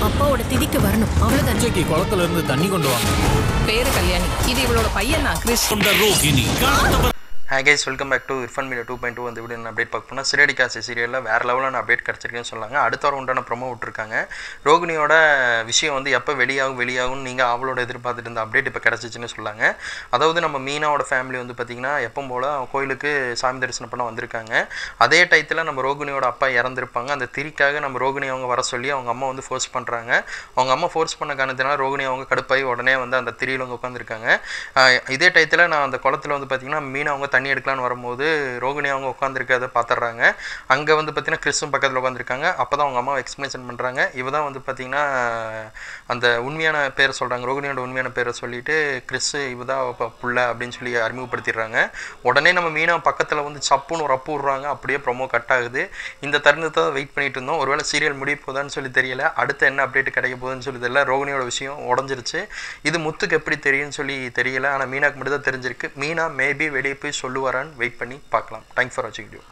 அப்பாவோட திதிக்கு வரணும். அவ்வளவுதான். பூஜைக்கு குளத்துல இருந்து தண்ணி கொண்டு வாங்க. பேரு கல்யாணி. இது இவளோட பையன் தான் Chris. Rohini. Hey guys, welcome back to Irfan media 2.2. அந்த வீடியோ அப்டேட் பார்க்க போனால் சிறடி காசி சீரியலில் வேறு லெவலான அப்டேட் கிடச்சிருக்குன்னு சொன்னாங்க. அடுத்த வாரம் உண்டான ப்ரொமோ விட்டுருக்காங்க. ரோகிணியோட விஷயம் வந்து எப்போ வெளியாகும்னு நீங்கள் அவளோட எதிர்பார்த்துட்டு இருந்த அப்டேட் இப்போ கிடச்சிச்சின்னு சொன்னாங்க. அதாவது நம்ம மீனாவோட ஃபேமிலி வந்து பார்த்திங்கன்னா எப்போ போல் கோயிலுக்கு சாமி தரிசனம் பண்ண வந்திருக்காங்க. அதே டயத்தில் நம்ம ரோகிணியோட அப்பா இறந்துருப்பாங்க. அந்த திரிக்காக நம்ம ரோகிணி அவங்க வர சொல்லி அவங்க அம்மா வந்து ஃபோர்ஸ் பண்ணுறாங்க. அவங்க அம்மா ஃபோர்ஸ் பண்ண காரணத்தினால ரோகிணி அவங்க கடுப்பாகி உடனே வந்து அந்த திரியில் வந்து உட்காந்துருக்காங்க. இதே டயத்தில் நான் அந்த குளத்தில் வந்து பார்த்திங்கன்னா மீன் அவங்க தண்ணி எடுக்கலான்னு வரும்போது ரோகிணி அவங்க உட்காந்துருக்கிறத பார்த்துட்றாங்க. அங்கே வந்து பார்த்தீங்கன்னா கிறிஸும் பக்கத்தில் உட்காந்துருக்காங்க. அப்போ தான் அவங்க அம்மாவை எக்ஸ்பிளேஷன் பண்ணுறாங்க. இவ தான் வந்து பார்த்திங்கன்னா அந்த உண்மையான பேரை சொல்கிறாங்க. ரோகிணியோட உண்மையான பேரை சொல்லிவிட்டு கிறிஸு இவ தான் புள்ள அப்படின்னு சொல்லி அறிமுகப்படுத்திடுறாங்க. உடனே நம்ம மீனா பக்கத்தில் வந்து சப்புன்னு ஒரு அப்பு விட்றாங்க. அப்படியே ப்ரொமோ கட் ஆகுது. இந்த தருணத்தை தான் வெயிட் பண்ணிட்டு இருந்தோம். ஒருவேளை சீரியல் முடிய போதான்னு சொல்லி தெரியல. அடுத்து என்ன அப்டேட் கிடைக்க போகுதுன்னு சொல்லி தெரியல. ரோகிணியோட விஷயம் உடஞ்சிருச்சு. இது முத்துக்கு எப்படி தெரியும்னு சொல்லி தெரியல. ஆனால் மீனாக்கு மட்டும் தான் தெரிஞ்சிருக்கு. மீனா மேபி வெளியே போய் சொல்லுவாரான்னு வெயிட் பண்ணி பார்க்கலாம். தேங்க்ஸ் ஃபார் வாட்சிங் வீடியோ.